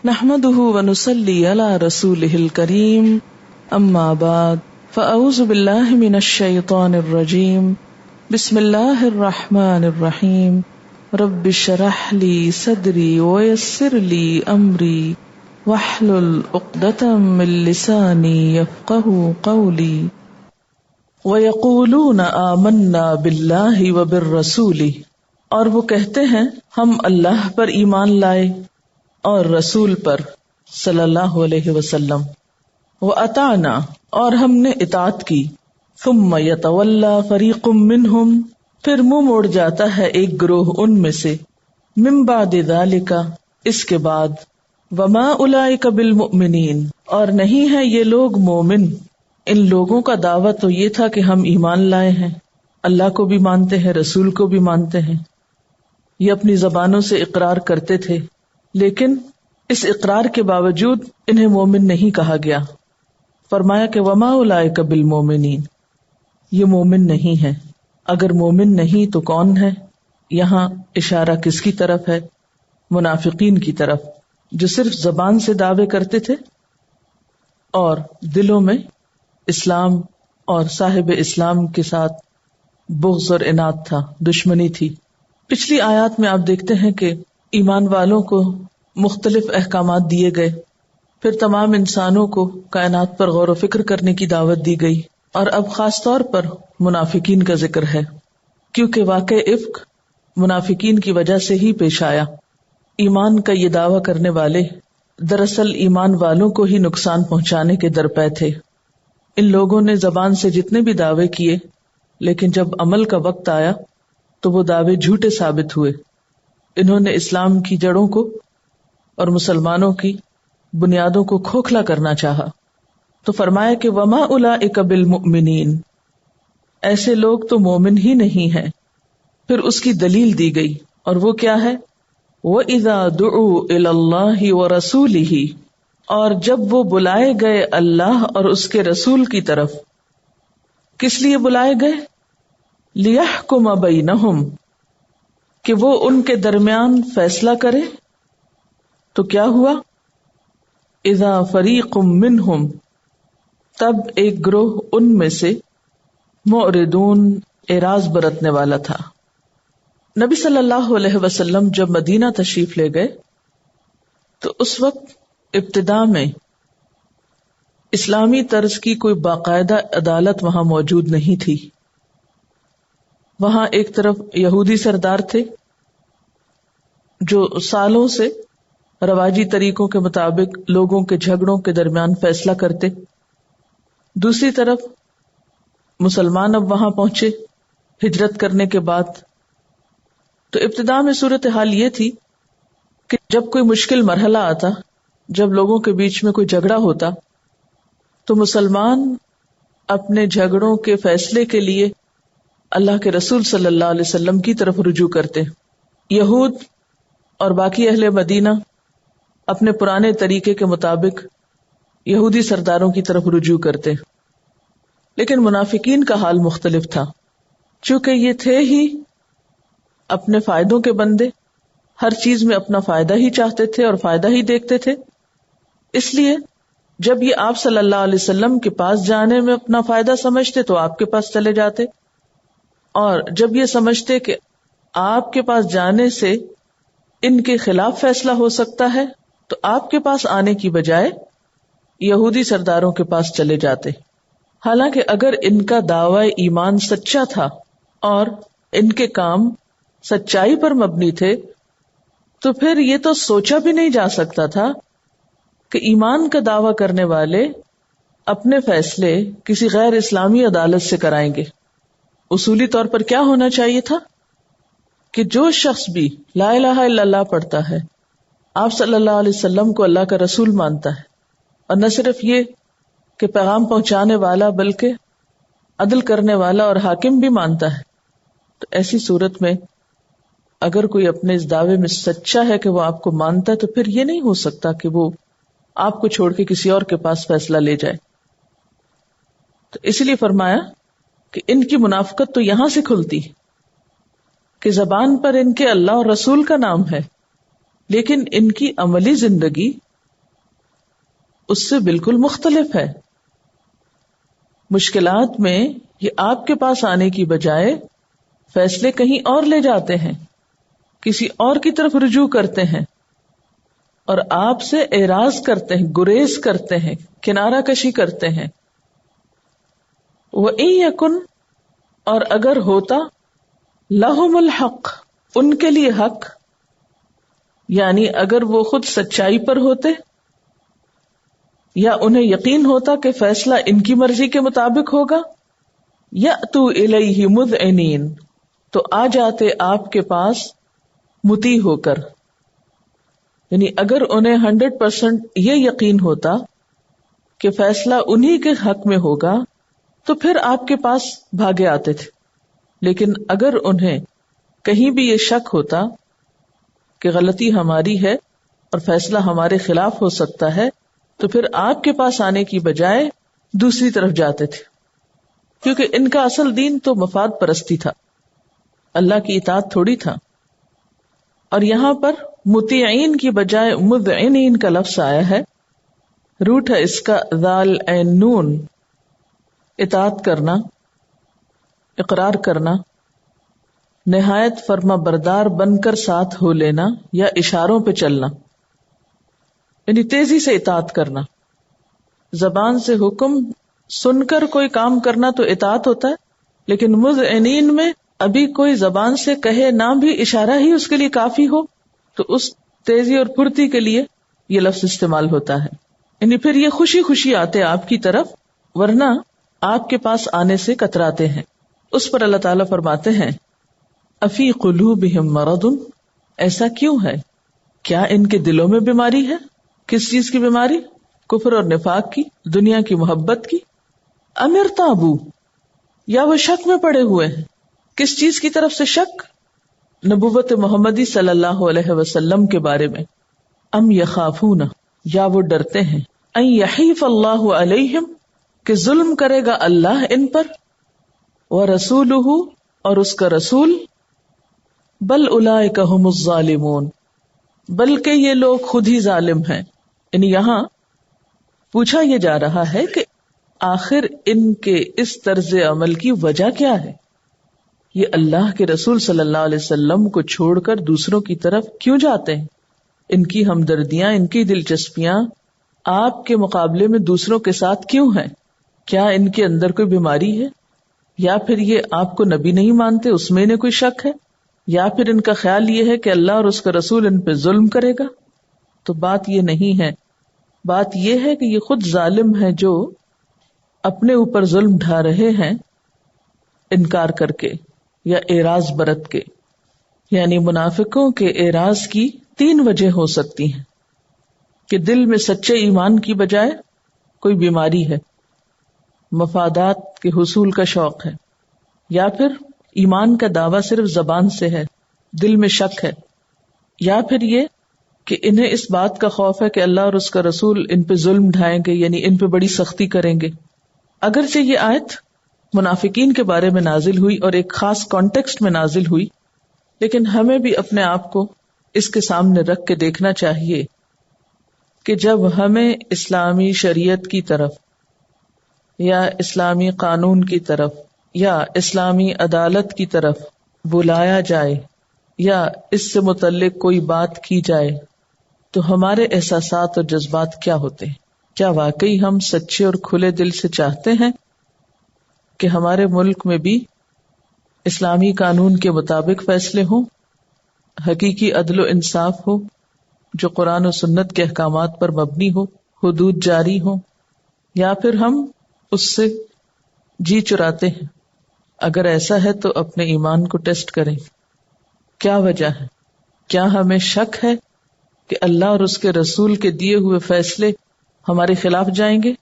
نحمده ونصلي على رسوله الكريم اما بعد فاعوذ بالله من الشيطان الرجيم بسم الله الرحمن الرحيم رب اشرح لي صدري ويسر لي امري واحلل عقدة من لساني يفقهوا قولي وَيَقُولُونَ آمَنَّا بِاللَّهِ وَبِالرَّسُولِ اور وہ کہتے ہیں ہم اللہ پر ایمان لائے اور رسول پر صلی اللہ علیہ وسلم، وَأَطَعْنَا اور ہم نے اطاعت کی، ثُمَّ يَتَوَلَّى فَرِيقٌ مِّنْهُمْ پھر منہ موڑ جاتا ہے ایک گروہ ان میں سے، مِن بَعْدِ ذَلِكَ اس کے بعد، وَمَا أُولَئِكَ بِالْمُؤْمِنِينَ اور نہیں ہے یہ لوگ مومن۔ ان لوگوں کا دعویٰ تو یہ تھا کہ ہم ایمان لائے ہیں، اللہ کو بھی مانتے ہیں، رسول کو بھی مانتے ہیں، یہ اپنی زبانوں سے اقرار کرتے تھے، لیکن اس اقرار کے باوجود انہیں مومن نہیں کہا گیا۔ فرمایا کہ وما اولئک بالمؤمنین، یہ مومن نہیں ہے۔ اگر مومن نہیں تو کون ہے؟ یہاں اشارہ کس کی طرف ہے؟ منافقین کی طرف، جو صرف زبان سے دعوے کرتے تھے اور دلوں میں اسلام اور صاحب اسلام کے ساتھ بغض اور عناد تھا، دشمنی تھی۔ پچھلی آیات میں آپ دیکھتے ہیں کہ ایمان والوں کو مختلف احکامات دیے گئے، پھر تمام انسانوں کو کائنات پر غور و فکر کرنے کی دعوت دی گئی، اور اب خاص طور پر منافقین کا ذکر ہے، کیونکہ واقع افک منافقین کی وجہ سے ہی پیش آیا۔ ایمان کا یہ دعویٰ کرنے والے دراصل ایمان والوں کو ہی نقصان پہنچانے کے درپے تھے۔ ان لوگوں نے زبان سے جتنے بھی دعوے کیے، لیکن جب عمل کا وقت آیا تو وہ دعوے جھوٹے ثابت ہوئے۔ انہوں نے اسلام کی جڑوں کو اور مسلمانوں کی بنیادوں کو کھوکھلا کرنا چاہا، تو فرمایا کہ وما اولئک بالمؤمنین، ایسے لوگ تو مومن ہی نہیں ہیں۔ پھر اس کی دلیل دی گئی، اور وہ کیا ہے؟ وَإِذَا دُعُوا إِلَى اللَّهِ وَرَسُولِهِ اور جب وہ بلائے گئے اللہ اور اس کے رسول کی طرف۔ کس لیے بلائے گئے؟ لِيَحْكُمَ بَيْنَهُمْ، کہ وہ ان کے درمیان فیصلہ کرے۔ تو کیا ہوا؟ اِذَا فَرِيقٌ مِّنْهُمْ تب ایک گروہ ان میں سے معرضون اعراض برتنے والا تھا۔ نبی صلی اللہ علیہ وسلم جب مدینہ تشریف لے گئے تو اس وقت ابتدا میں اسلامی طرز کی کوئی باقاعدہ عدالت وہاں موجود نہیں تھی۔ وہاں ایک طرف یہودی سردار تھے جو سالوں سے رواجی طریقوں کے مطابق لوگوں کے جھگڑوں کے درمیان فیصلہ کرتے، دوسری طرف مسلمان اب وہاں پہنچے ہجرت کرنے کے بعد۔ تو ابتدا میں صورتحال یہ تھی کہ جب کوئی مشکل مرحلہ آتا، جب لوگوں کے بیچ میں کوئی جھگڑا ہوتا، تو مسلمان اپنے جھگڑوں کے فیصلے کے لیے اللہ کے رسول صلی اللہ علیہ وسلم کی طرف رجوع کرتے۔ یہود اور باقی اہل مدینہ اپنے پرانے طریقے کے مطابق یہودی سرداروں کی طرف رجوع کرتے، لیکن منافقین کا حال مختلف تھا، چونکہ یہ تھے ہی اپنے فائدوں کے بندے، ہر چیز میں اپنا فائدہ ہی چاہتے تھے اور فائدہ ہی دیکھتے تھے۔ اس لیے جب یہ آپ صلی اللہ علیہ وسلم کے پاس جانے میں اپنا فائدہ سمجھتے تو آپ کے پاس چلے جاتے، اور جب یہ سمجھتے کہ آپ کے پاس جانے سے ان کے خلاف فیصلہ ہو سکتا ہے تو آپ کے پاس آنے کی بجائے یہودی سرداروں کے پاس چلے جاتے۔ حالانکہ اگر ان کا دعوی ایمان سچا تھا اور ان کے کام سچائی پر مبنی تھے، تو پھر یہ تو سوچا بھی نہیں جا سکتا تھا کہ ایمان کا دعویٰ کرنے والے اپنے فیصلے کسی غیر اسلامی عدالت سے کرائیں گے۔ اصولی طور پر کیا ہونا چاہیے تھا کہ جو شخص بھی لا الہ الا اللہ پڑھتا ہے، آپ صلی اللہ علیہ وسلم کو اللہ کا رسول مانتا ہے، اور نہ صرف یہ کہ پیغام پہنچانے والا بلکہ عدل کرنے والا اور حاکم بھی مانتا ہے، تو ایسی صورت میں اگر کوئی اپنے اس دعوے میں سچا ہے کہ وہ آپ کو مانتا ہے، تو پھر یہ نہیں ہو سکتا کہ وہ آپ کو چھوڑ کے کسی اور کے پاس فیصلہ لے جائے۔ تو اس لیے فرمایا کہ ان کی منافقت تو یہاں سے کھلتی کہ زبان پر ان کے اللہ اور رسول کا نام ہے، لیکن ان کی عملی زندگی اس سے بالکل مختلف ہے. مشکلات میں یہ آپ کے پاس آنے کی بجائے فیصلے کہیں اور لے جاتے ہیں، کسی اور کی طرف رجوع کرتے ہیں اور آپ سے اعراض کرتے ہیں، گریز کرتے ہیں، کنارہ کشی کرتے ہیں. وَإِن يَكُنْ، اور اگر ہوتا، لَهُمُ الْحَقُّ، ان کے لیے حق، یعنی اگر وہ خود سچائی پر ہوتے یا انہیں یقین ہوتا کہ فیصلہ ان کی مرضی کے مطابق ہوگا، یأتوا الیہ مذعنین، تو آ جاتے آپ کے پاس مطیع ہو کر. یعنی اگر انہیں 100% یہ یقین ہوتا کہ فیصلہ انہی کے حق میں ہوگا تو پھر آپ کے پاس بھاگے آتے تھے. لیکن اگر انہیں کہیں بھی یہ شک ہوتا کہ غلطی ہماری ہے اور فیصلہ ہمارے خلاف ہو سکتا ہے تو پھر آپ کے پاس آنے کی بجائے دوسری طرف جاتے تھے، کیونکہ ان کا اصل دین تو مفاد پرستی تھا، اللہ کی اطاعت تھوڑی تھا. اور یہاں پر مطیعین کی بجائے مذعنین کا لفظ آیا ہے، روٹ ہے اس کا ذال عین نون، اطاعت کرنا، اقرار کرنا، نہایت فرما بردار بن کر ساتھ ہو لینا یا اشاروں پہ چلنا، یعنی تیزی سے اطاعت کرنا. زبان سے حکم سن کر کوئی کام کرنا تو اطاعت ہوتا ہے، لیکن مذعنین میں ابھی کوئی زبان سے کہے نہ بھی اشارہ ہی اس کے لیے کافی ہو تو اس تیزی اور پھرتی کے لیے یہ لفظ استعمال ہوتا ہے. یعنی پھر یہ خوشی خوشی آتے آپ کی طرف، ورنہ آپ کے پاس آنے سے کتراتے ہیں. اس پر اللہ تعالیٰ فرماتے ہیں افی قلوبہم مرض، ایسا کیوں ہے؟ کیا ان کے دلوں میں بیماری ہے؟ کس چیز کی بیماری؟ کفر اور نفاق کی، دنیا کی محبت کی. ام ارتابوا، یا وہ شک میں پڑے ہوئے ہیں. کس چیز کی طرف سے شک؟ نبوت محمدی صلی اللہ علیہ وسلم کے بارے میں. ام یخافون، یا وہ ڈرتے ہیں، ان یحیف اللہ علیہم، کہ ظلم کرے گا اللہ ان پر، ورسولہ، اور اس کا رسول، بل اولئک ھم الظالمون، بلکہ یہ لوگ خود ہی ظالم ہیں. یعنی یہاں پوچھا یہ جا رہا ہے کہ آخر ان کے اس طرز عمل کی وجہ کیا ہے؟ یہ اللہ کے رسول صلی اللہ علیہ وسلم کو چھوڑ کر دوسروں کی طرف کیوں جاتے ہیں؟ ان کی ہمدردیاں، ان کی دلچسپیاں آپ کے مقابلے میں دوسروں کے ساتھ کیوں ہیں؟ کیا ان کے اندر کوئی بیماری ہے؟ یا پھر یہ آپ کو نبی نہیں مانتے، اس میں انہیں کوئی شک ہے؟ یا پھر ان کا خیال یہ ہے کہ اللہ اور اس کا رسول ان پہ ظلم کرے گا؟ تو بات یہ نہیں ہے. بات یہ ہے کہ یہ خود ظالم ہے جو اپنے اوپر ظلم ڈھا رہے ہیں انکار کر کے یا اعراض برت کے. یعنی منافقوں کے اعراض کی 3 وجہ ہو سکتی ہیں کہ دل میں سچے ایمان کی بجائے کوئی بیماری ہے، مفادات کے حصول کا شوق ہے، یا پھر ایمان کا دعویٰ صرف زبان سے ہے، دل میں شک ہے، یا پھر یہ کہ انہیں اس بات کا خوف ہے کہ اللہ اور اس کا رسول ان پہ ظلم ڈھائیں گے، یعنی ان پہ بڑی سختی کریں گے. اگرچہ یہ آیت منافقین کے بارے میں نازل ہوئی اور ایک خاص کانٹیکسٹ میں نازل ہوئی، لیکن ہمیں بھی اپنے آپ کو اس کے سامنے رکھ کے دیکھنا چاہیے کہ جب ہمیں اسلامی شریعت کی طرف یا اسلامی قانون کی طرف یا اسلامی عدالت کی طرف بلایا جائے یا اس سے متعلق کوئی بات کی جائے تو ہمارے احساسات اور جذبات کیا ہوتے ہیں؟ کیا واقعی ہم سچے اور کھلے دل سے چاہتے ہیں کہ ہمارے ملک میں بھی اسلامی قانون کے مطابق فیصلے ہوں، حقیقی عدل و انصاف ہو جو قرآن و سنت کے احکامات پر مبنی ہو، حدود جاری ہوں، یا پھر ہم اس سے جی چراتے ہیں؟ اگر ایسا ہے تو اپنے ایمان کو ٹیسٹ کریں. کیا وجہ ہے؟ کیا ہمیں شک ہے کہ اللہ اور اس کے رسول کے دیے ہوئے فیصلے ہمارے خلاف جائیں گے،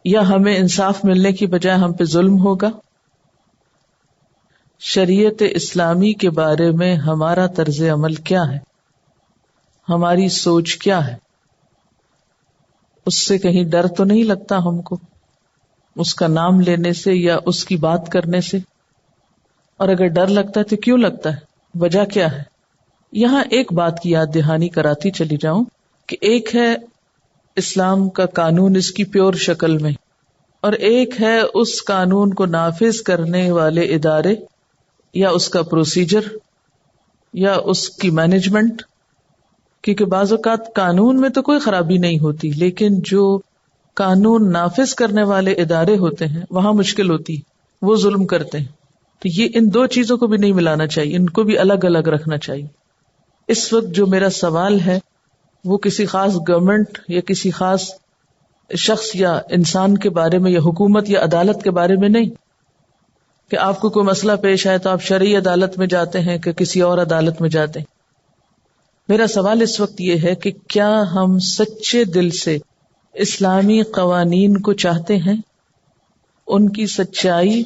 یا ہمیں انصاف ملنے کی بجائے ہم پہ ظلم ہوگا؟ شریعت اسلامی کے بارے میں ہمارا طرز عمل کیا ہے؟ ہماری سوچ کیا ہے؟ اس سے کہیں ڈر تو نہیں لگتا ہم کو، اس کا نام لینے سے یا اس کی بات کرنے سے؟ اور اگر ڈر لگتا ہے تو کیوں لگتا ہے؟ وجہ کیا ہے؟ یہاں ایک بات کی یاد دہانی کراتی چلی جاؤں کہ ایک ہے اسلام کا قانون اس کی پیور شکل میں، اور ایک ہے اس قانون کو نافذ کرنے والے ادارے یا اس کا پروسیجر یا اس کی مینجمنٹ. کیونکہ بعض اوقات قانون میں تو کوئی خرابی نہیں ہوتی، لیکن جو قانون نافذ کرنے والے ادارے ہوتے ہیں وہاں مشکل ہوتی، وہ ظلم کرتے ہیں. تو یہ ان دو چیزوں کو بھی نہیں ملانا چاہیے، ان کو بھی الگ الگ رکھنا چاہیے. اس وقت جو میرا سوال ہے وہ کسی خاص گورنمنٹ یا کسی خاص شخص یا انسان کے بارے میں یا حکومت یا عدالت کے بارے میں نہیں کہ آپ کو کوئی مسئلہ پیش آئے تو آپ شرعی عدالت میں جاتے ہیں کہ کسی اور عدالت میں جاتے ہیں. میرا سوال اس وقت یہ ہے کہ کیا ہم سچے دل سے اسلامی قوانین کو چاہتے ہیں، ان کی سچائی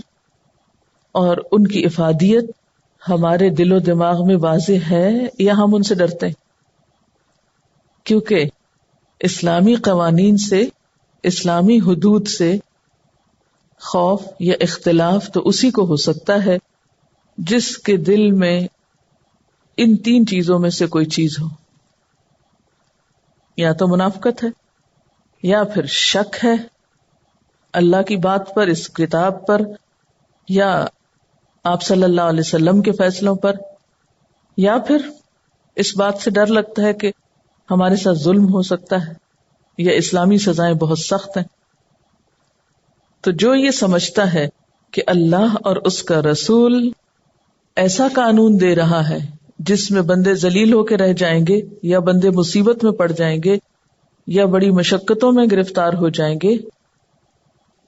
اور ان کی افادیت ہمارے دل و دماغ میں واضح ہے، یا ہم ان سے ڈرتے ہیں؟ کیونکہ اسلامی قوانین سے، اسلامی حدود سے خوف یا اختلاف تو اسی کو ہو سکتا ہے جس کے دل میں ان تین چیزوں میں سے کوئی چیز ہو. یا تو منافقت ہے، یا پھر شک ہے اللہ کی بات پر، اس کتاب پر، یا آپ صلی اللہ علیہ وسلم کے فیصلوں پر، یا پھر اس بات سے ڈر لگتا ہے کہ ہمارے ساتھ ظلم ہو سکتا ہے یا اسلامی سزائیں بہت سخت ہیں. تو جو یہ سمجھتا ہے کہ اللہ اور اس کا رسول ایسا قانون دے رہا ہے جس میں بندے ذلیل ہو کے رہ جائیں گے، یا بندے مصیبت میں پڑ جائیں گے، یا بڑی مشقتوں میں گرفتار ہو جائیں گے،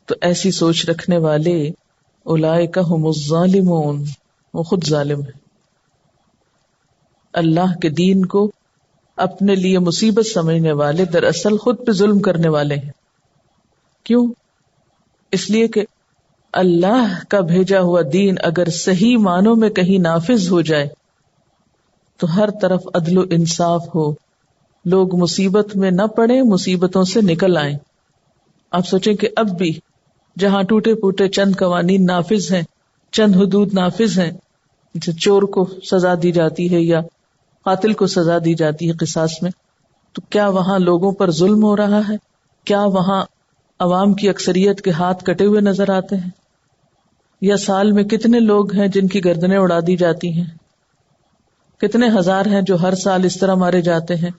تو ایسی سوچ رکھنے والے اولئک ھم الظالمون، وہ خود ظالم ہیں. اللہ کے دین کو اپنے لیے مصیبت سمجھنے والے دراصل خود پہ ظلم کرنے والے ہیں. کیوں؟ اس لیے کہ اللہ کا بھیجا ہوا دین اگر صحیح معنوں میں کہیں نافذ ہو جائے تو ہر طرف عدل و انصاف ہو، لوگ مصیبت میں نہ پڑیں، مصیبتوں سے نکل آئیں. آپ سوچیں کہ اب بھی جہاں ٹوٹے پوٹے چند قوانین نافذ ہیں، چند حدود نافذ ہیں، جیسے چور کو سزا دی جاتی ہے یا قاتل کو سزا دی جاتی ہے قصاص میں، تو کیا وہاں لوگوں پر ظلم ہو رہا ہے؟ کیا وہاں عوام کی اکثریت کے ہاتھ کٹے ہوئے نظر آتے ہیں؟ یا سال میں کتنے لوگ ہیں جن کی گردنیں اڑا دی جاتی ہیں؟ کتنے ہزار ہیں جو ہر سال اس طرح مارے جاتے ہیں؟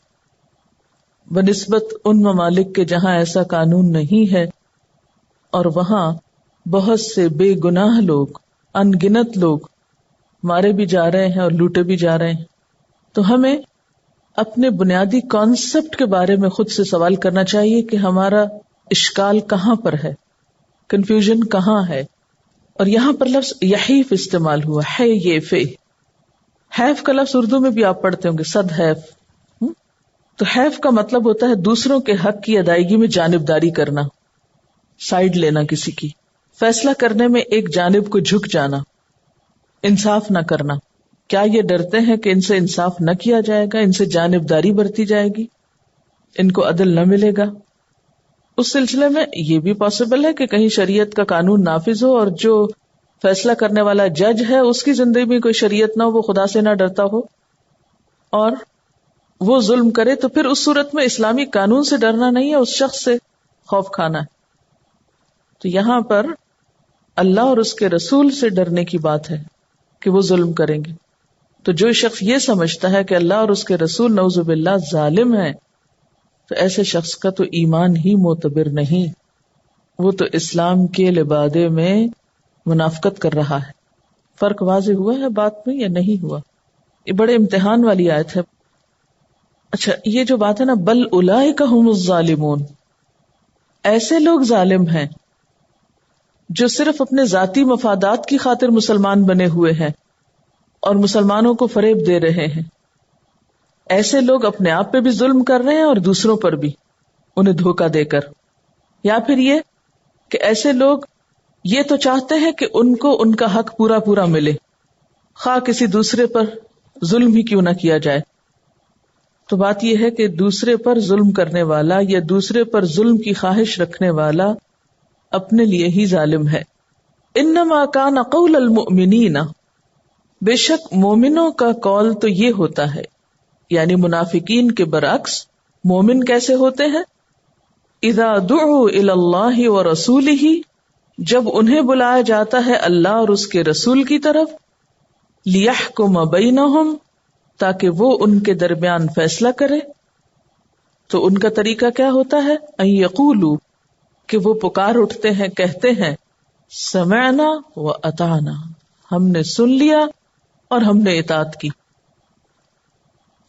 بنسبت ان ممالک کے جہاں ایسا قانون نہیں ہے، اور وہاں بہت سے بے گناہ لوگ، ان گنت لوگ مارے بھی جا رہے ہیں اور لوٹے بھی جا رہے ہیں. تو ہمیں اپنے بنیادی کانسیپٹ کے بارے میں خود سے سوال کرنا چاہیے کہ ہمارا اشکال کہاں پر ہے، کنفیوژن کہاں ہے. اور یہاں پر لفظ یحیف استعمال ہوا ہے، یہ فے حیف کا لفظ اردو میں بھی آپ پڑھتے ہوں گے، صد حیف. تو حیف کا مطلب ہوتا ہے دوسروں کے حق کی ادائیگی میں جانبداری کرنا، سائیڈ لینا، کسی کی فیصلہ کرنے میں ایک جانب کو جھک جانا، انصاف نہ کرنا. کیا یہ ڈرتے ہیں کہ ان سے انصاف نہ کیا جائے گا، ان سے جانبداری برتی جائے گی، ان کو عدل نہ ملے گا؟ اس سلسلے میں یہ بھی پاسبل ہے کہ کہیں شریعت کا قانون نافذ ہو اور جو فیصلہ کرنے والا جج ہے اس کی زندگی میں کوئی شریعت نہ ہو، وہ خدا سے نہ ڈرتا ہو اور وہ ظلم کرے، تو پھر اس صورت میں اسلامی قانون سے ڈرنا نہیں ہے، اس شخص سے خوف کھانا ہے. تو یہاں پر اللہ اور اس کے رسول سے ڈرنے کی بات ہے کہ وہ ظلم کریں گے. تو جو شخص یہ سمجھتا ہے کہ اللہ اور اس کے رسول نعوذ باللہ ظالم ہیں، تو ایسے شخص کا تو ایمان ہی معتبر نہیں، وہ تو اسلام کے لبادے میں منافقت کر رہا ہے. فرق واضح ہوا ہے بات میں یا نہیں ہوا؟ یہ بڑے امتحان والی آیت ہے. اچھا، یہ جو بات ہے نا، بل اولئک ھم الظالمون، ایسے لوگ ظالم ہیں جو صرف اپنے ذاتی مفادات کی خاطر مسلمان بنے ہوئے ہیں اور مسلمانوں کو فریب دے رہے ہیں. ایسے لوگ اپنے آپ پہ بھی ظلم کر رہے ہیں اور دوسروں پر بھی، انہیں دھوکہ دے کر. یا پھر یہ کہ ایسے لوگ یہ تو چاہتے ہیں کہ ان کو ان کا حق پورا پورا ملے، خواہ کسی دوسرے پر ظلم ہی کیوں نہ کیا جائے. تو بات یہ ہے کہ دوسرے پر ظلم کرنے والا یا دوسرے پر ظلم کی خواہش رکھنے والا اپنے لیے ہی ظالم ہے. انما کان قول المؤمنین، بے شک مومنوں کا قول تو یہ ہوتا ہے، یعنی منافقین کے برعکس مومن کیسے ہوتے ہیں؟ اذا دعوا الی اللہ ورسولہ، جب انہیں بلایا جاتا ہے اللہ اور اس کے رسول کی طرف، لیحکم بینہم، تاکہ وہ ان کے درمیان فیصلہ کرے، تو ان کا طریقہ کیا ہوتا ہے؟ ان یقولوا، کہ وہ پکار اٹھتے ہیں، کہتے ہیں سمعنا و اطعنا، ہم نے سن لیا اور ہم نے اطاعت کی.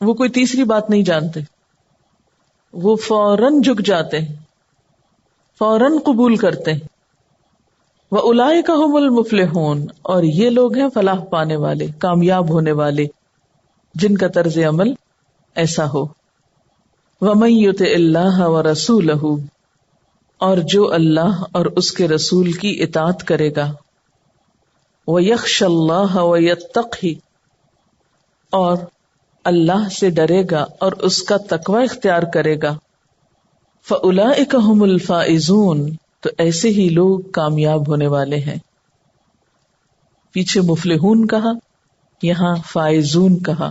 وہ کوئی تیسری بات نہیں جانتے، وہ فوراً جھک جاتے ہیں، فوراً قبول کرتے ہیں. وَأُولَئِكَ هُمُ الْمُفْلِحُونَ، اور یہ لوگ ہیں فلاح پانے والے، کامیاب ہونے والے، جن کا طرز عمل ایسا ہو. وَمَن يُطِعِ اللَّهَ وَرَسُولَهُ، اور جو اللہ اور اس کے رسول کی اطاعت کرے گا. وَيَخْشَ اللَّهَ وَيَتَّقْهِ، اور اللہ سے ڈرے گا اور اس کا تقوی اختیار کرے گا. فَأُولَئِكَ هُمُ الْفَائِزُونَ، تو ایسے ہی لوگ کامیاب ہونے والے ہیں. پیچھے مفلحون کہا، یہاں فائزون کہا.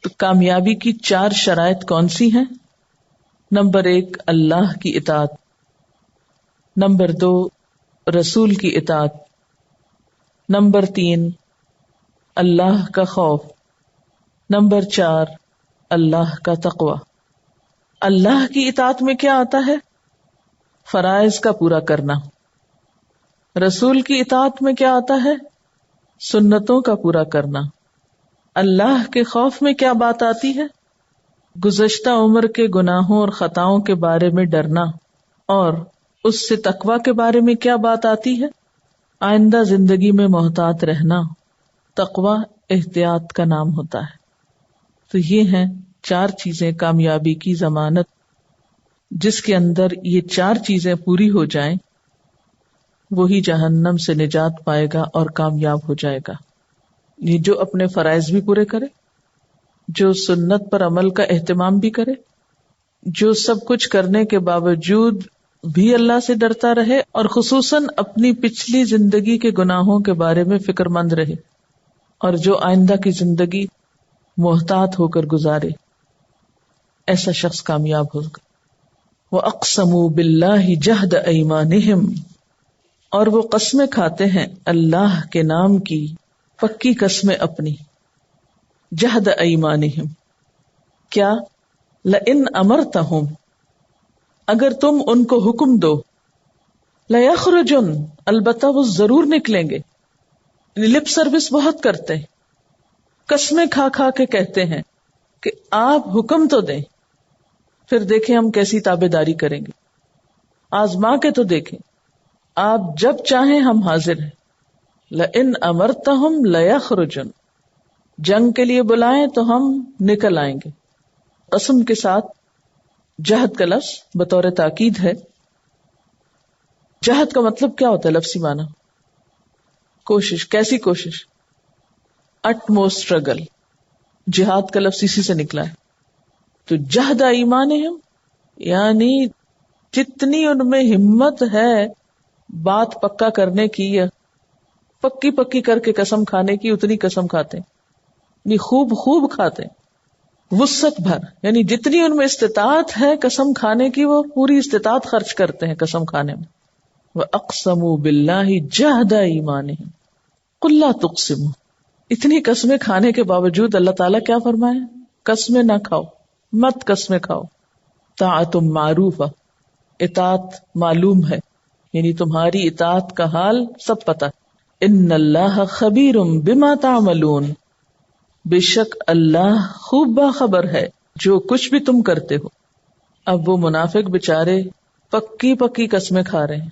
تو کامیابی کی 4 شرائط کون سی ہیں؟ نمبر 1 اللہ کی اطاعت، نمبر 2 رسول کی اطاعت، نمبر 3 اللہ کا خوف، نمبر 4 اللہ کا تقوی. اللہ کی اطاعت میں کیا آتا ہے؟ فرائض کا پورا کرنا. رسول کی اطاعت میں کیا آتا ہے؟ سنتوں کا پورا کرنا. اللہ کے خوف میں کیا بات آتی ہے؟ گزشتہ عمر کے گناہوں اور خطاؤں کے بارے میں ڈرنا. اور اس سے تقوی کے بارے میں کیا بات آتی ہے؟ آئندہ زندگی میں محتاط رہنا. تقوی احتیاط کا نام ہوتا ہے. تو یہ ہیں 4 چیزیں کامیابی کی ضمانت. جس کے اندر یہ 4 چیزیں پوری ہو جائیں وہی جہنم سے نجات پائے گا اور کامیاب ہو جائے گا. یہ جو اپنے فرائض بھی پورے کرے، جو سنت پر عمل کا اہتمام بھی کرے، جو سب کچھ کرنے کے باوجود بھی اللہ سے ڈرتا رہے، اور خصوصاً اپنی پچھلی زندگی کے گناہوں کے بارے میں فکر مند رہے، اور جو آئندہ کی زندگی محتاط ہو کر گزارے، ایسا شخص کامیاب ہوگا. وَأَقْسَمُوا بِاللَّهِ جَهْدَ أَيْمَانِهِمْ، اور وہ قسمیں کھاتے ہیں اللہ کے نام کی پکی قسمیں اپنی. جہد ایمانہم، کیا؟ لئن امرتہم، اگر تم ان کو حکم دو، لیخرجن، البتہ وہ ضرور نکلیں گے. لپ سروس بہت کرتے ہیں، قسمیں کھا کھا کے کہتے ہیں کہ آپ حکم تو دیں، پھر دیکھیں ہم کیسی تابعداری کریں گے، آزما کے تو دیکھیں، آپ جب چاہیں ہم حاضر ہیں. لئن امرتہم لیخرجن، جنگ کے لیے بلائیں تو ہم نکل آئیں گے. قسم کے ساتھ جہد کا لفظ بطور تاکید ہے. جہد کا مطلب کیا ہوتا ہے لفظی معنی؟ کوشش. کیسی کوشش؟ It most struggle. جہاد کا لفظ اسی سے نکلا ہے. تو جہد ایمانہم یعنی جتنی ان میں ہمت ہے بات پکا کرنے کی یا پکی پکی کر کے قسم کھانے کی، اتنی قسم کھاتے ہیں، یعنی خوب خوب کھاتے ہیں، وسعت بھر، یعنی جتنی ان میں استطاعت ہے قسم کھانے کی وہ پوری استطاعت خرچ کرتے ہیں قسم کھانے میں. وَأَقْسَمُوا بِاللَّهِ جَهْدَ أَيْمَانِهِمْ قُلْ لَا تُقْسِمُوا. اتنی قسمیں کھانے کے باوجود اللہ تعالیٰ کیا فرمائے؟ قسمیں نہ کھاؤ، مت قسمیں کھاؤ. طاعۃ معروفہ، اطاعت معلوم ہے، یعنی تمہاری اطاعت کا حال سب پتہ. ان اللہ خبیر بما تعملون، بے شک اللہ خوب باخبر ہے جو کچھ بھی تم کرتے ہو. اب وہ منافق بےچارے پکی پکی قسمیں کھا رہے ہیں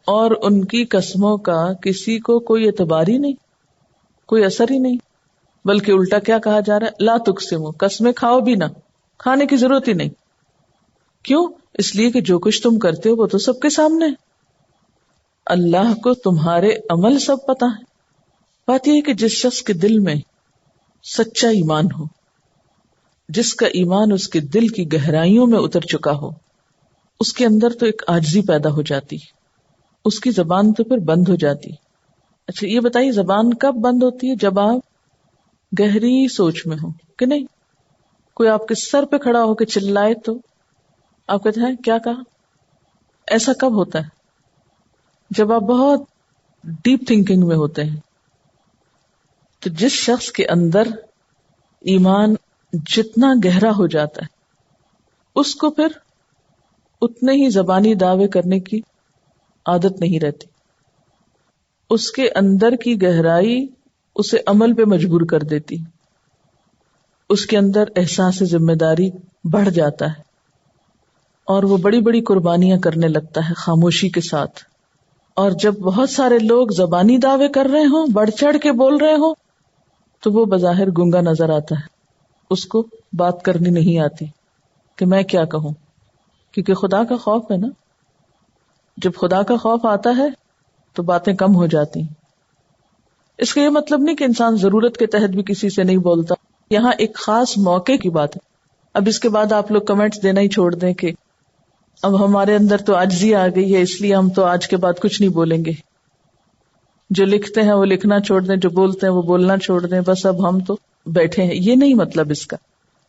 اور ان کی قسموں کا کسی کو کوئی اعتبار ہی نہیں، کوئی اثر ہی نہیں، بلکہ الٹا کیا کہا جا رہا ہے؟ لا تقسموا، قسمیں کھاؤ بھی نہ، کھانے کی ضرورت ہی نہیں. کیوں؟ اس لیے کہ جو کچھ تم کرتے ہو وہ تو سب کے سامنے ہے، اللہ کو تمہارے عمل سب پتہ ہے. بات یہ ہے کہ جس شخص کے دل میں سچا ایمان ہو، جس کا ایمان اس کے دل کی گہرائیوں میں اتر چکا ہو، اس کے اندر تو ایک عاجزی پیدا ہو جاتی، اس کی زبان تو پھر بند ہو جاتی. اچھا یہ بتائیے زبان کب بند ہوتی ہے؟ جب آپ گہری سوچ میں ہو کہ نہیں. کوئی آپ کے سر پہ کھڑا ہو کے چلائے تو آپ کہتے ہیں کیا کہا؟ ایسا کب ہوتا ہے؟ جب آپ بہت ڈیپ تھنکنگ میں ہوتے ہیں. تو جس شخص کے اندر ایمان جتنا گہرا ہو جاتا ہے اس کو پھر اتنے ہی زبانی دعوے کرنے کی عادت نہیں رہتی. اس کے اندر کی گہرائی اسے عمل پہ مجبور کر دیتی. اس کے اندر احساس ذمہ داری بڑھ جاتا ہے اور وہ بڑی بڑی قربانیاں کرنے لگتا ہے خاموشی کے ساتھ. اور جب بہت سارے لوگ زبانی دعوے کر رہے ہوں، بڑھ چڑھ کے بول رہے ہوں، تو وہ بظاہر گنگا نظر آتا ہے. اس کو بات کرنی نہیں آتی کہ میں کیا کہوں، کیونکہ خدا کا خوف ہے نا. جب خدا کا خوف آتا ہے تو باتیں کم ہو جاتی. اس کا یہ مطلب نہیں کہ انسان ضرورت کے تحت بھی کسی سے نہیں بولتا. یہاں ایک خاص موقع کی بات ہے. اب اس کے بعد آپ لوگ کمنٹس دینا ہی چھوڑ دیں کہ اب ہمارے اندر تو عاجزی آ گئی ہے اس لیے ہم تو آج کے بعد کچھ نہیں بولیں گے. جو لکھتے ہیں وہ لکھنا چھوڑ دیں، جو بولتے ہیں وہ بولنا چھوڑ دیں، بس اب ہم تو بیٹھے ہیں. یہ نہیں مطلب اس کا.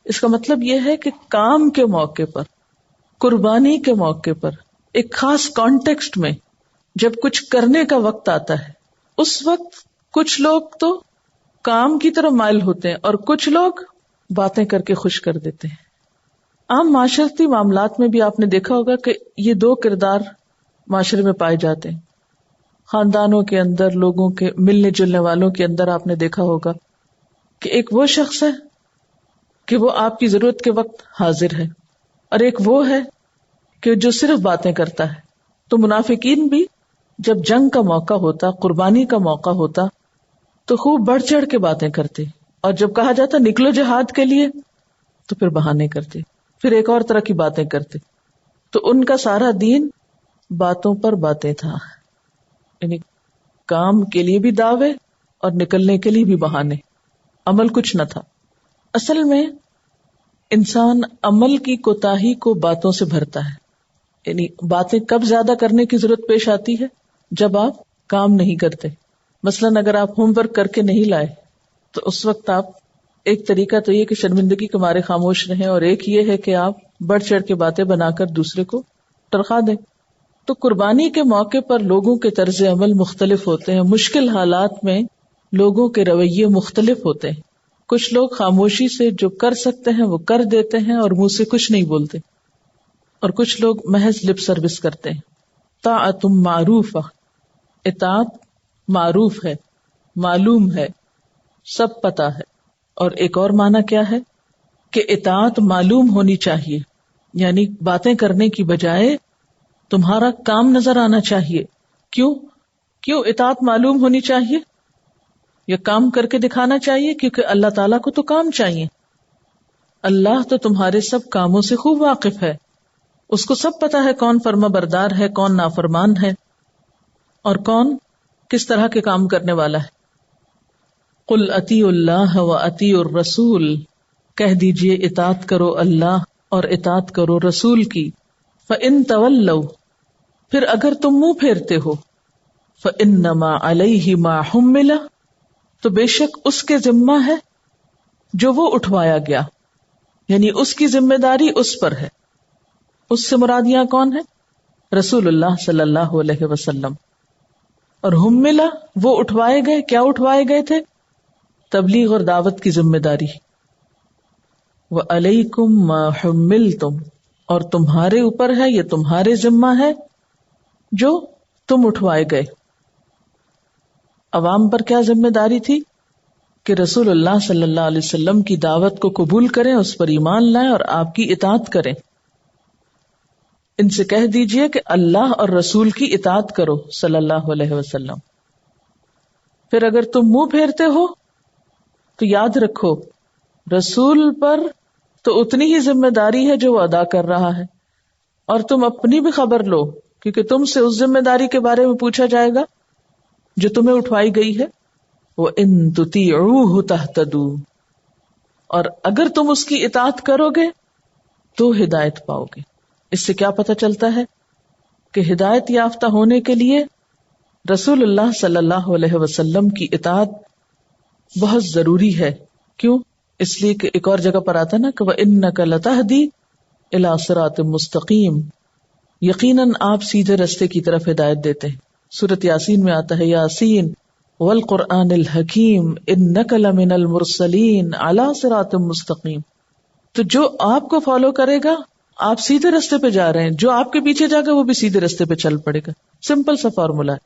اس کا مطلب یہ ہے کہ کام کے موقع پر، قربانی کے موقع پر، ایک خاص کانٹیکسٹ میں جب کچھ کرنے کا وقت آتا ہے، اس وقت کچھ لوگ تو کام کی طرف مائل ہوتے ہیں اور کچھ لوگ باتیں کر کے خوش کر دیتے ہیں. عام معاشرتی معاملات میں بھی آپ نے دیکھا ہوگا کہ یہ دو کردار معاشرے میں پائے جاتے ہیں. خاندانوں کے اندر، لوگوں کے ملنے جلنے والوں کے اندر آپ نے دیکھا ہوگا کہ ایک وہ شخص ہے کہ وہ آپ کی ضرورت کے وقت حاضر ہے اور ایک وہ ہے کہ جو صرف باتیں کرتا ہے. تو منافقین بھی جب جنگ کا موقع ہوتا، قربانی کا موقع ہوتا تو خوب بڑھ چڑھ کے باتیں کرتے، اور جب کہا جاتا نکلو جہاد کے لیے تو پھر بہانے کرتے، پھر ایک اور طرح کی باتیں کرتے. تو ان کا سارا دین باتوں پر باتیں تھا، یعنی کام کے لیے بھی دعوے اور نکلنے کے لیے بھی بہانے، عمل کچھ نہ تھا. اصل میں انسان عمل کی کوتاہی کو باتوں سے بھرتا ہے. یعنی باتیں کب زیادہ کرنے کی ضرورت پیش آتی ہے؟ جب آپ کام نہیں کرتے. مثلاً اگر آپ ہوم ورک کر کے نہیں لائے تو اس وقت آپ، ایک طریقہ تو یہ کہ شرمندگی کے مارے خاموش رہیں، اور ایک یہ ہے کہ آپ بڑھ چڑھ کے باتیں بنا کر دوسرے کو ترخا دیں. تو قربانی کے موقع پر لوگوں کے طرز عمل مختلف ہوتے ہیں. مشکل حالات میں لوگوں کے رویے مختلف ہوتے ہیں. کچھ لوگ خاموشی سے جو کر سکتے ہیں وہ کر دیتے ہیں اور منہ سے کچھ نہیں بولتے، اور کچھ لوگ محض لپ سروس کرتے ہیں. طاعت معروف، اطاعت معروف ہے، معلوم ہے، سب پتا ہے. اور ایک اور معنی کیا ہے کہ اطاعت معلوم ہونی چاہیے، یعنی باتیں کرنے کی بجائے تمہارا کام نظر آنا چاہیے. کیوں اطاعت معلوم ہونی چاہیے یا کام کر کے دکھانا چاہیے؟ کیونکہ اللہ تعالیٰ کو تو کام چاہیے. اللہ تو تمہارے سب کاموں سے خوب واقف ہے. اس کو سب پتا ہے کون فرما بردار ہے، کون نافرمان ہے، اور کون کس طرح کے کام کرنے والا ہے. قل اطیعوا اللہ و اطیعوا الرسول، کہہ دیجئے اطاعت کرو اللہ اور اطاعت کرو رسول کی. فإن تولوا، پھر اگر تم منہ پھیرتے ہو، فإنما علیہ ما حمل، تو بے شک اس کے ذمہ ہے جو وہ اٹھوایا گیا، یعنی اس کی ذمہ داری اس پر ہے. اس سے مراد یہاں کون ہے؟ رسول اللہ صلی اللہ علیہ وسلم. اور حملہ وہ اٹھوائے گئے. کیا اٹھوائے گئے تھے؟ تبلیغ اور دعوت کی ذمہ داری. وعلیکم ما حملتم، اور تمہارے اوپر ہے، یہ تمہارے ذمہ ہے جو تم اٹھوائے گئے. عوام پر کیا ذمہ داری تھی؟ کہ رسول اللہ صلی اللہ علیہ وسلم کی دعوت کو قبول کریں، اس پر ایمان لائیں اور آپ کی اطاعت کریں. ان سے کہہ دیجئے کہ اللہ اور رسول کی اطاعت کرو صلی اللہ علیہ وسلم. پھر اگر تم منہ پھیرتے ہو تو یاد رکھو رسول پر تو اتنی ہی ذمہ داری ہے جو وہ ادا کر رہا ہے، اور تم اپنی بھی خبر لو، کیونکہ تم سے اس ذمہ داری کے بارے میں پوچھا جائے گا جو تمہیں اٹھوائی گئی ہے. وَإِن تُطِيعُوهُ تَهْتَدُوا، اور اگر تم اس کی اطاعت کرو گے تو ہدایت پاؤ گے. اس سے کیا پتہ چلتا ہے کہ ہدایت یافتہ ہونے کے لیے رسول اللہ صلی اللہ علیہ وسلم کی اطاعت بہت ضروری ہے. کیوں؟ اس لیے کہ ایک اور جگہ پر آتا ہے نا کہ وَإِنَّكَ لَتَهْدِي إِلَى صِرَاطٍ مُسْتَقِيمٍ، یقیناً آپ سیدھے رستے کی طرف ہدایت دیتے ہیں. سورۃ یاسین میں آتا ہے یاسین والقرآن الحکیم انک لمن المرسلین علی صراط مستقیم. تو جو آپ کو فالو کرے گا آپ سیدھے رستے پہ جا رہے ہیں، جو آپ کے پیچھے جا گا وہ بھی سیدھے رستے پہ چل پڑے گا. سمپل سا فارمولا ہے.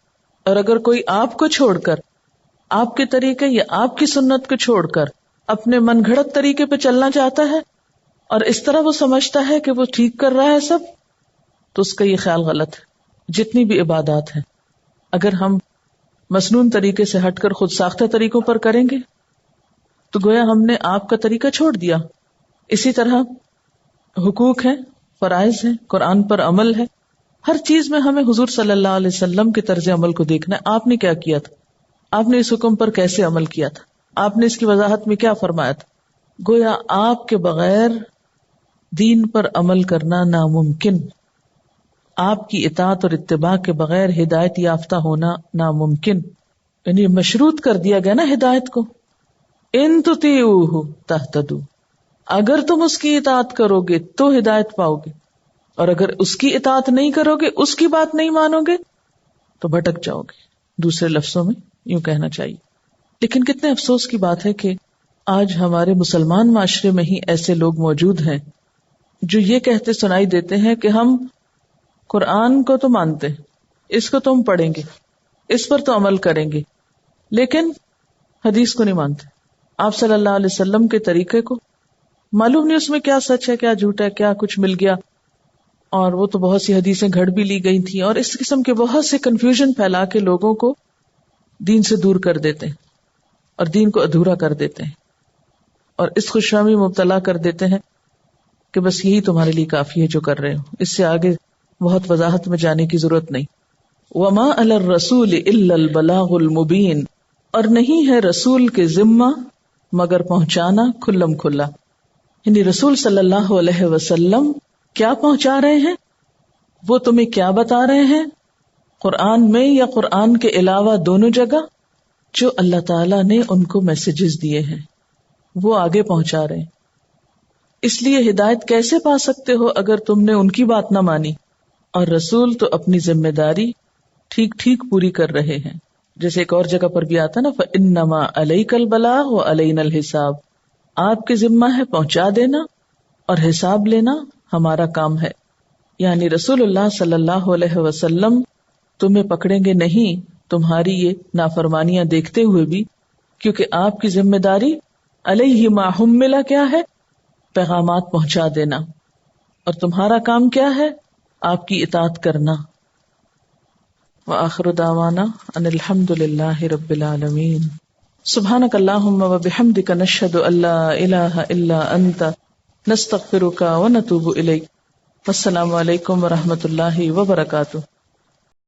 اور اگر کوئی آپ کو چھوڑ کر، آپ کے طریقے یا آپ کی سنت کو چھوڑ کر اپنے من گھڑت طریقے پہ چلنا چاہتا ہے اور اس طرح وہ سمجھتا ہے کہ وہ ٹھیک کر رہا ہے سب، تو اس کا یہ خیال غلط ہے. جتنی بھی عبادات ہیں اگر ہم مسنون طریقے سے ہٹ کر خود ساختہ طریقوں پر کریں گے تو گویا ہم نے آپ کا طریقہ چھوڑ دیا. اسی طرح حقوق ہیں، فرائض ہیں، قرآن پر عمل ہے. ہر چیز میں ہمیں حضور صلی اللہ علیہ وسلم کے طرز عمل کو دیکھنا ہے. آپ نے کیا کیا تھا، آپ نے اس حکم پر کیسے عمل کیا تھا، آپ نے اس کی وضاحت میں کیا فرمایا تھا. گویا آپ کے بغیر دین پر عمل کرنا ناممکن، آپ کی اطاعت اور اتباع کے بغیر ہدایت یافتہ ہونا ناممکن. یعنی مشروط کر دیا گیا نا ہدایت کو، ان تطیعوہ تہتدوا، اگر تم اس کی اطاعت کرو گے تو ہدایت پاؤ گے، اور اگر اس کی اطاعت نہیں کرو گے، اس کی بات نہیں مانو گے تو بھٹک جاؤ گے. دوسرے لفظوں میں یوں کہنا چاہیے. لیکن کتنے افسوس کی بات ہے کہ آج ہمارے مسلمان معاشرے میں ہی ایسے لوگ موجود ہیں جو یہ کہتے سنائی دیتے ہیں کہ ہم قرآن کو تو مانتے، اس کو تو ہم پڑھیں گے، اس پر تو عمل کریں گے، لیکن حدیث کو نہیں مانتے، آپ صلی اللہ علیہ وسلم کے طریقے کو. معلوم نہیں اس میں کیا سچ ہے، کیا جھوٹ ہے، کیا کچھ مل گیا، اور وہ تو بہت سی حدیثیں گھڑ بھی لی گئی تھیں، اور اس قسم کے بہت سے کنفیوژن پھیلا کے لوگوں کو دین سے دور کر دیتے ہیں اور دین کو ادھورا کر دیتے ہیں اور اس خوشفہمی مبتلا کر دیتے ہیں کہ بس یہی تمہارے لیے کافی ہے جو کر رہے ہو، اس سے آگے بہت وضاحت میں جانے کی ضرورت نہیں. وما علی الرسول الا البلاغ المبین، اور نہیں ہے رسول کے ذمہ مگر پہنچانا کھلم کھلا. یعنی رسول صلی اللہ علیہ وسلم کیا پہنچا رہے ہیں، وہ تمہیں کیا بتا رہے ہیں، قرآن میں یا قرآن کے علاوہ دونوں جگہ جو اللہ تعالیٰ نے ان کو میسیجز دیے ہیں وہ آگے پہنچا رہے ہیں. اس لیے ہدایت کیسے پا سکتے ہو اگر تم نے ان کی بات نہ مانی، اور رسول تو اپنی ذمہ داری ٹھیک ٹھیک پوری کر رہے ہیں. جیسے ایک اور جگہ پر بھی آتا نا فَإِنَّمَا عَلَيْكَ الْبَلَاغُ وَعَلَيْنَا الْحِسَابُ، آپ کے ذمہ ہے پہنچا دینا اور حساب لینا ہمارا کام ہے. یعنی رسول اللہ صلی اللہ علیہ وسلم تمہیں پکڑیں گے نہیں تمہاری یہ نافرمانیاں دیکھتے ہوئے بھی، کیونکہ آپ کی ذمہ داری علیہ ما حمل کیا ہے، پیغامات پہنچا دینا، اور تمہارا کام کیا ہے، آپ کی اطاعت کرنا. وآخر دعوانا ان الحمد للہ رب العالمین. سبحانک اللہم وبحمدک نشہد ان لا الہ الا انت نستغفرک ونتوب الیک. السلام علیکم ورحمۃ اللہ وبرکاتہ.